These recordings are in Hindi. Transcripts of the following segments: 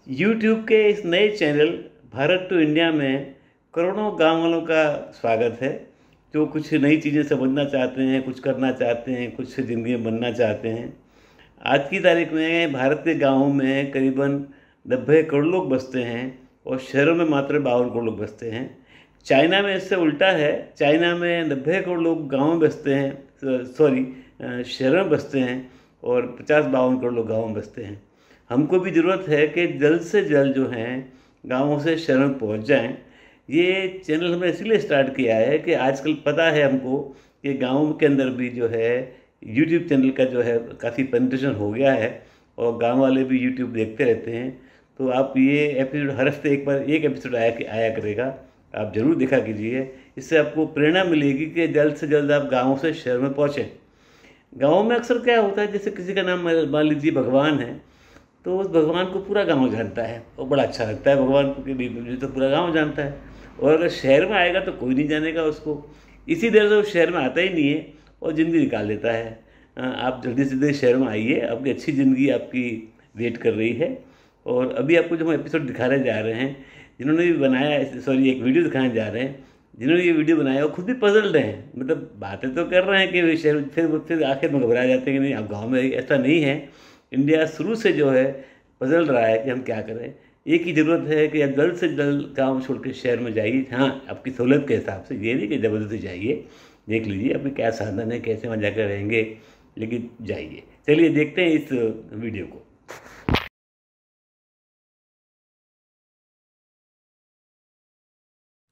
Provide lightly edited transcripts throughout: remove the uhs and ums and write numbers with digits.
यूट्यूब के इस नए चैनल भारत टू इंडिया में करोड़ों गाँव वालों का स्वागत है, जो कुछ नई चीज़ें समझना चाहते हैं, कुछ करना चाहते हैं, कुछ ज़िंदगी में बनना चाहते हैं। आज की तारीख में भारत के गाँवों में करीबन 90 करोड़ लोग बसते हैं और शहरों में मात्र 52 करोड़ लोग बसते हैं। चाइना में इससे उल्टा है। चाइना में 90 करोड़ लोग गाँव में बसते हैं, शहरों में बसते हैं और 50-52 करोड़ लोग गाँव में बसते हैं। हमको भी ज़रूरत है कि जल्द से जल्द जो हैं गाँवों से शहरों में पहुँच जाएं। ये चैनल हमने इसलिए स्टार्ट किया है कि आजकल पता है हमको कि गाँव के अंदर भी जो है यूट्यूब चैनल का जो है काफ़ी पेनिट्रेशन हो गया है और गाँव वाले भी यूट्यूब देखते रहते हैं। तो आप ये एपिसोड हर हफ्ते एक एपिसोड आया करेगा, आप ज़रूर देखा कीजिए। इससे आपको प्रेरणा मिलेगी कि जल्द से जल्द आप गाँव से शहर में पहुँचें। गाँव में अक्सर क्या होता है, जैसे किसी का नाम मान लीजिए भगवान है, तो उस भगवान को पूरा गांव जानता है और बड़ा अच्छा लगता है भगवान को कि मुझे तो पूरा गांव जानता है। और अगर शहर में आएगा तो कोई नहीं जानेगा उसको। इसी तरह से वो शहर में आता ही नहीं है और ज़िंदगी निकाल देता है। आप जल्दी से जल्दी शहर में आइए, आपकी अच्छी ज़िंदगी आपकी वेट कर रही है। और अभी आपको जो हम एपिसोड दिखाने जा रहे हैं, जिन्होंने भी बनाया एक वीडियो दिखाने जा रहे हैं, जिन्होंने ये वीडियो बनाया वो खुद भी पजल्ड हैं। मतलब बातें तो कर रहे हैं कि शहर, फिर आखिर में घबरा जाते हैं कि नहीं आप गाँव में। ऐसा नहीं है। इंडिया शुरू से जो है बदल रहा है कि हम क्या करें। एक ही ज़रूरत है कि आप जल्द से जल्द गाँव छोड़ के शहर में जाइए। हाँ, आपकी सहूलत के हिसाब से, ये नहीं कि ज़बरदस्ती जाइए। देख लीजिए अपने क्या साधन है, कैसे वहाँ जाकर रहेंगे, लेकिन जाइए। चलिए देखते हैं इस वीडियो को।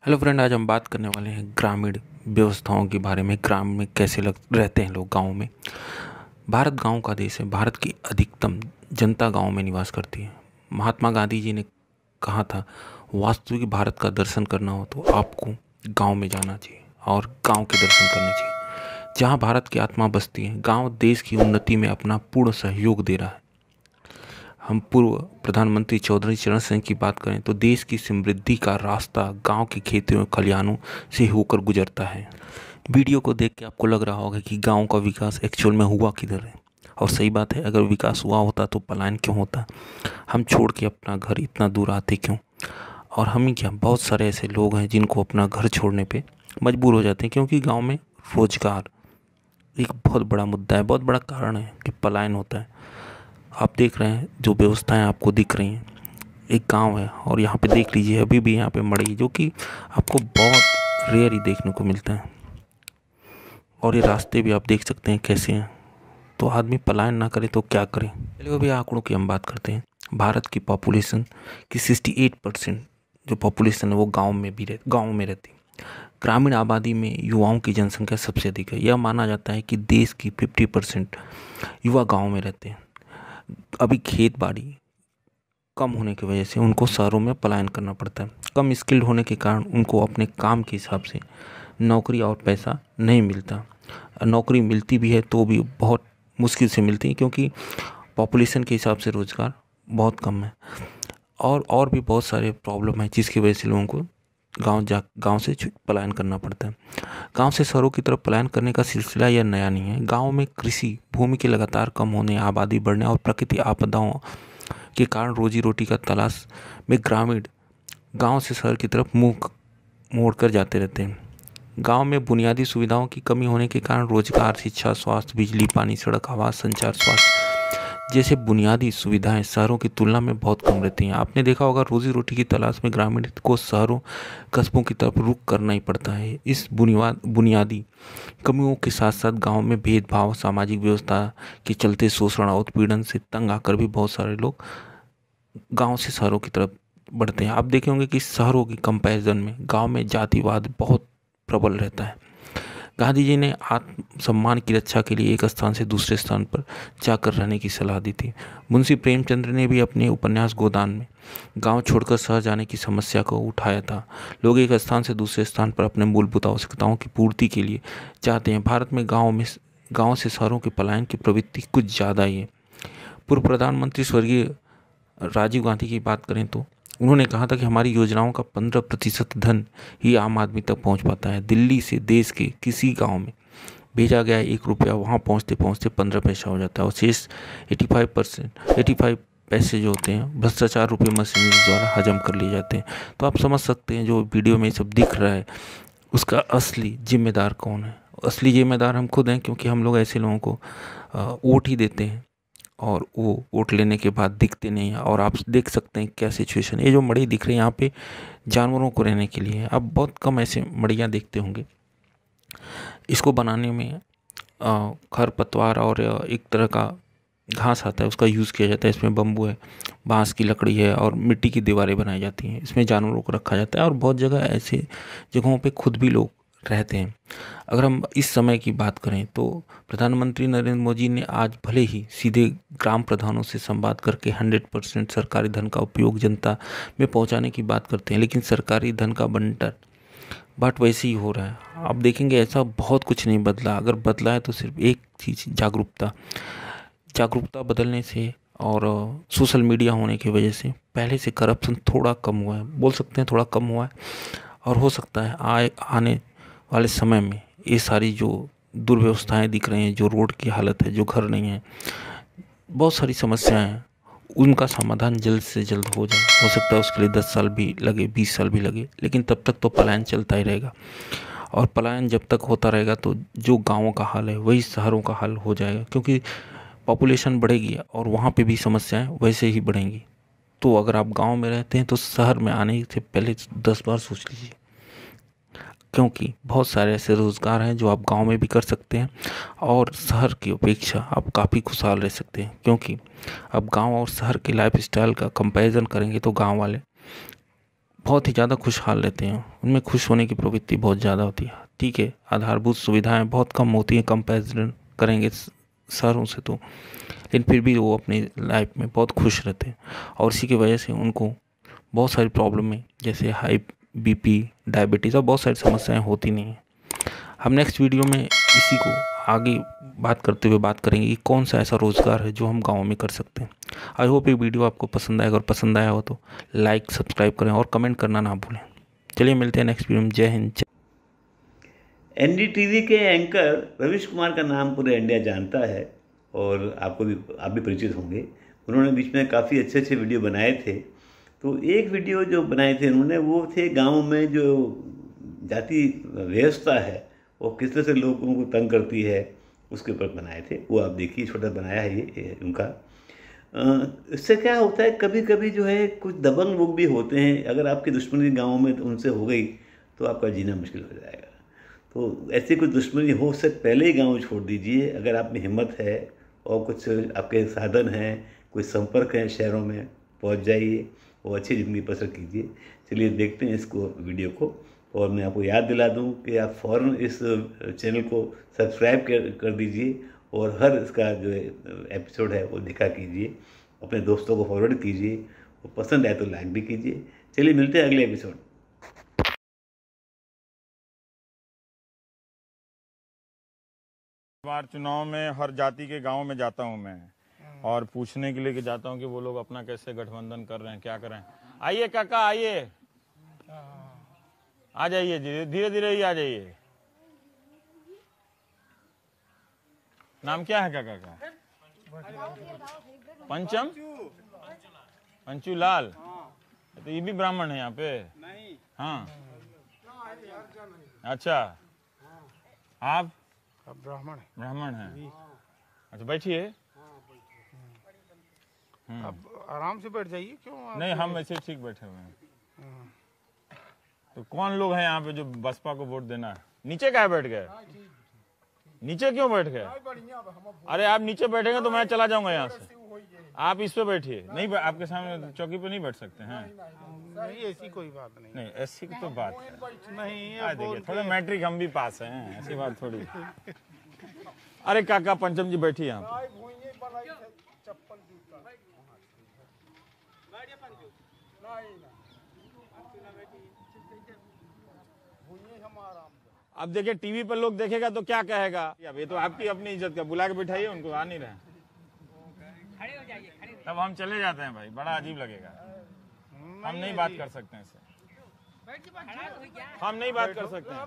हेलो फ्रेंड, आज हम बात करने वाले हैं ग्रामीण व्यवस्थाओं के बारे में। ग्राम में कैसे रहते हैं लोग गाँव में। भारत गांव का देश है। भारत की अधिकतम जनता गांव में निवास करती है। महात्मा गांधी जी ने कहा था, वास्तविक भारत का दर्शन करना हो तो आपको गांव में जाना चाहिए और गांव के दर्शन करने चाहिए, जहां भारत की आत्मा बसती है। गांव देश की उन्नति में अपना पूर्ण सहयोग दे रहा है। हम पूर्व प्रधानमंत्री चौधरी चरण सिंह की बात करें तो देश की समृद्धि का रास्ता गांव की खेतों और खलिहानों से होकर गुजरता है। वीडियो को देख के आपको लग रहा होगा कि गांव का विकास एक्चुअल में हुआ किधर है। और सही बात है, अगर विकास हुआ होता तो पलायन क्यों होता। हम छोड़ के अपना घर इतना दूर आते क्यों। और हम ही क्या, बहुत सारे ऐसे लोग हैं जिनको अपना घर छोड़ने पे मजबूर हो जाते हैं, क्योंकि गांव में रोजगार एक बहुत बड़ा मुद्दा है, बहुत बड़ा कारण है कि पलायन होता है। आप देख रहे हैं जो व्यवस्थाएं आपको दिख रही हैं, एक गांव है और यहाँ पे देख लीजिए अभी भी यहाँ पे मड़ई, जो कि आपको बहुत रेयर ही देखने को मिलता है। और ये रास्ते भी आप देख सकते हैं कैसे हैं। तो आदमी पलायन ना करे तो क्या करें। चलिए अभी आंकड़ों की हम बात करते हैं। भारत की पॉपुलेशन की 68% जो पॉपुलेशन है वो गांव में रहती है। ग्रामीण आबादी में युवाओं की जनसंख्या सबसे अधिक है। यह माना जाता है कि देश की 50% युवा गाँव में रहते हैं। अभी खेत बाड़ी कम होने की वजह से उनको शहरों में पलायन करना पड़ता है। कम स्किल्ड होने के कारण उनको अपने काम के हिसाब से नौकरी और पैसा नहीं मिलता। नौकरी मिलती भी है तो भी बहुत मुश्किल से मिलती है, क्योंकि पॉपुलेशन के हिसाब से रोज़गार बहुत कम है। और भी बहुत सारे प्रॉब्लम है जिसकी वजह से लोगों को गांव से पलायन करना पड़ता है। गांव से शहरों की तरफ पलायन करने का सिलसिला यह नया नहीं है। गांव में कृषि भूमि के लगातार कम होने, आबादी बढ़ने और प्रकृति आपदाओं के कारण रोजी रोटी का तलाश में ग्रामीण गांव से शहर की तरफ मुंह मोड़ कर जाते रहते हैं। गांव में बुनियादी सुविधाओं की कमी होने के कारण रोजगार, शिक्षा, स्वास्थ्य, बिजली, पानी, सड़क, आवास, संचार, स्वास्थ्य जैसे बुनियादी सुविधाएं शहरों की तुलना में बहुत कम रहती हैं। आपने देखा होगा, रोजी रोटी की तलाश में ग्रामीण को शहरों कस्बों की तरफ रुख करना ही पड़ता है। इस बुनियादी कमियों के साथ साथ गांव में भेदभाव, सामाजिक व्यवस्था के चलते शोषण और उत्पीड़न से तंग आकर भी बहुत सारे लोग गाँव से शहरों की तरफ बढ़ते हैं। आप देखे होंगे कि शहरों की कंपैरिजन में गाँव में जातिवाद बहुत प्रबल रहता है। गांधी जी ने आत्म सम्मान की रक्षा के लिए एक स्थान से दूसरे स्थान पर जाकर रहने की सलाह दी थी। मुंशी प्रेमचंद्र ने भी अपने उपन्यास गोदान में गांव छोड़कर शहर जाने की समस्या को उठाया था। लोग एक स्थान से दूसरे स्थान पर अपने मूलभूत आवश्यकताओं की पूर्ति के लिए जाते हैं। भारत में गाँव से शहरों के पलायन की प्रवृत्ति कुछ ज़्यादा ही है। पूर्व प्रधानमंत्री स्वर्गीय राजीव गांधी की बात करें तो उन्होंने कहा था कि हमारी योजनाओं का 15% धन ही आम आदमी तक पहुंच पाता है। दिल्ली से देश के किसी गांव में भेजा गया 1 रुपया वहां पहुंचते पहुंचते 15 पैसा हो जाता है और शेष 85 पैसे जो होते हैं भ्रष्टाचार रूपी मशीन द्वारा हजम कर लिए जाते हैं। तो आप समझ सकते हैं जो वीडियो में सब दिख रहा है उसका असली जिम्मेदार कौन है। असली जिम्मेदार हम खुद हैं, क्योंकि हम लोग ऐसे लोगों को वोट ही देते हैं और वो वोट लेने के बाद दिखते नहीं हैं। और आप देख सकते हैं क्या सिचुएशन, ये जो मड़ई दिख रही है यहाँ पे जानवरों को रहने के लिए है। आप बहुत कम ऐसे मड़ियाँ देखते होंगे। इसको बनाने में खरपतवार और एक तरह का घास आता है उसका यूज़ किया जाता है। इसमें बम्बू है, बांस की लकड़ी है और मिट्टी की दीवारें बनाई जाती हैं। इसमें जानवरों को रखा जाता है और बहुत जगह ऐसे जगहों पे खुद भी लोग रहते हैं। अगर हम इस समय की बात करें तो प्रधानमंत्री नरेंद्र मोदी ने आज भले ही सीधे ग्राम प्रधानों से संवाद करके 100% सरकारी धन का उपयोग जनता में पहुंचाने की बात करते हैं, लेकिन सरकारी धन का बट वैसे ही हो रहा है। आप देखेंगे ऐसा बहुत कुछ नहीं बदला। अगर बदला है तो सिर्फ एक चीज़, जागरूकता बदलने से और सोशल मीडिया होने की वजह से पहले से करप्शन थोड़ा कम हुआ है, बोल सकते हैं थोड़ा कम हुआ है। और हो सकता है आने वाले समय में ये सारी जो दुर्व्यवस्थाएं दिख रही हैं, जो रोड की हालत है, जो घर नहीं है, बहुत सारी समस्याएं हैं, उनका समाधान जल्द से जल्द हो जाए। हो सकता है उसके लिए 10 साल भी लगे, 20 साल भी लगे, लेकिन तब तक तो पलायन चलता ही रहेगा। और पलायन जब तक होता रहेगा तो जो गाँवों का हाल है वही शहरों का हाल हो जाएगा, क्योंकि पॉपुलेशन बढ़ेगी और वहाँ पे भी समस्याएं वैसे ही बढ़ेंगी। तो अगर आप गांव में रहते हैं तो शहर में आने से पहले 10 बार सोच लीजिए, क्योंकि बहुत सारे ऐसे रोज़गार हैं जो आप गांव में भी कर सकते हैं और शहर की अपेक्षा आप काफ़ी खुशहाल रह सकते हैं। क्योंकि अब गांव और शहर के लाइफस्टाइल का कंपैरिजन करेंगे तो गांव वाले बहुत ही ज़्यादा खुशहाल रहते हैं, उनमें खुश होने की प्रवृत्ति बहुत ज़्यादा होती है। ठीक है, आधारभूत सुविधाएं बहुत कम होती हैं कंपैरिजन करेंगे शहरों से तो, लेकिन फिर भी वो अपनी लाइफ में बहुत खुश रहते हैं और इसी की वजह से उनको बहुत सारी प्रॉब्लम है, जैसे हाई बीपी, डायबिटीज़ और बहुत सारी समस्याएं होती नहीं हैं। हम नेक्स्ट वीडियो में इसी को आगे बात करते हुए बात करेंगे कि कौन सा ऐसा रोज़गार है जो हम गाँव में कर सकते हैं। आई होप ये वीडियो आपको पसंद आएगा, और पसंद आया हो तो लाइक, सब्सक्राइब करें और कमेंट करना ना भूलें। चलिए मिलते हैं नेक्स्ट वीडियो में। जय हिंद। एनडीटीवी के एंकर रवीश कुमार का नाम पूरे इंडिया जानता है और आप भी परिचित होंगे। उन्होंने बीच में काफ़ी अच्छे अच्छे वीडियो बनाए थे। तो एक वीडियो जो बनाए थे उन्होंने, वो थे गाँव में जो जाति व्यवस्था है वो किस तरह से लोगों को तंग करती है, उसके ऊपर बनाए थे। वो आप देखिए, छोटा बनाया है ये उनका। इससे क्या होता है, कभी कभी जो है कुछ दबंग लोग भी होते हैं, अगर आपकी दुश्मनी गाँव में उनसे हो गई तो आपका जीना मुश्किल हो जाएगा। तो ऐसी कोई दुश्मनी हो उससे पहले ही गाँव छोड़ दीजिए। अगर आप में हिम्मत है और कुछ आपके साधन हैं, कोई संपर्क है शहरों में, पहुंच जाइए और अच्छी ज़िंदगी बसर कीजिए। चलिए देखते हैं इसको, वीडियो को। और मैं आपको याद दिला दूं कि आप फ़ौरन इस चैनल को सब्सक्राइब कर दीजिए और हर इसका जो एपिसोड है वो देखा कीजिए, अपने दोस्तों को फॉरवर्ड कीजिए, और पसंद आए तो लाइक भी कीजिए। चलिए मिलते हैं अगले एपिसोड। बार चुनाव में हर जाति के गांव में जाता हूं मैं, और पूछने के लिए कि जाता हूं कि वो लोग अपना कैसे गठबंधन कर रहे हैं, क्या कर रहे हैं। आइए काका, आइए, आ जाइए, धीरे धीरे ही आ जाइए। नाम क्या है काका का? पंचम, पंचू लाल। तो ये भी ब्राह्मण है यहाँ पे? नहीं। हाँ, अच्छा, आप ब्राह्मण है। अच्छा, बैठिए। अब आराम से बैठ जाइए। क्यों? नहीं, हम ऐसे ठीक बैठे हुए हैं। तो कौन लोग हैं यहाँ पे जो बसपा को वोट देना है? नीचे क्या बैठ गए? नीचे क्यों बैठ गए? अरे आप नीचे बैठेंगे तो मैं चला जाऊंगा यहाँ से। आप इस पे बैठिए। नहीं, आपके सामने चौकी पे नहीं बैठ सकते हैं। नहीं, ऐसी कोई बात नहीं। नहीं, ऐसी तो बात है नहीं। देखिए, थोड़े मैट्रिक हम भी पास हैं, ऐसी बात थोड़ी। अरे काका पंचम जी बैठिए यहाँ पे। अब देखिए, टीवी पर लोग देखेगा तो क्या कहेगा। अब ये तो आपकी अपनी इज्जत का, बुला के बिठाइए उनको, आ नहीं रहे। तब हम चले जाते हैं भाई, बड़ा अजीब लगेगा। हम नहीं बात कर सकते हैं इससे, हम नहीं बात कर सकते हैं।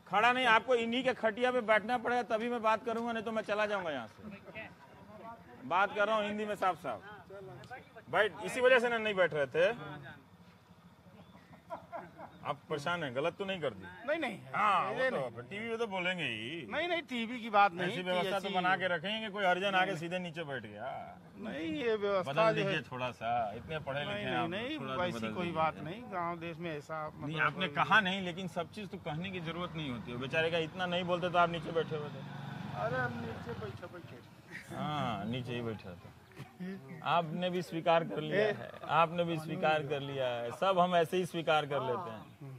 खड़ा नहीं, आपको इन्हीं के खटिया पे बैठना पड़ेगा तभी मैं बात करूंगा, नहीं तो मैं चला जाऊंगा यहाँ से। बात कर रहा हूँ हिंदी में साफ साफ। बैठ, इसी वजह से ना नहीं बैठ रहे थे। आप परेशान हैं, गलत तो नहीं कर दी? नहीं नहीं हाँ, वो तो टीवी में तो बोलेंगे ही। नहीं टीवी की बात नहीं। ऐसी व्यवस्था तो बना के रखेंगे, कोई हरिजन आके सीधे नीचे बैठ गया। नहीं, ये व्यवस्था बदल जो है दीजिए थोड़ा सा, इतने पढ़े लिखे हैं आप, नहीं थोड़ा सा वैसी बदल कोई दीजिए। बात नहीं। गांव देश में ऐसा नहीं, आपने कहा नहीं, लेकिन सब चीज तो कहने की जरूरत नहीं होती है। बेचारे का इतना नहीं बोलते तो आप नीचे बैठे हुए थे। अरे हम नीचे बैठे हाँ, नीचे ही बैठा था। आपने भी स्वीकार कर लिया है, आपने भी स्वीकार कर लिया है। सब हम ऐसे ही स्वीकार कर लेते हैं।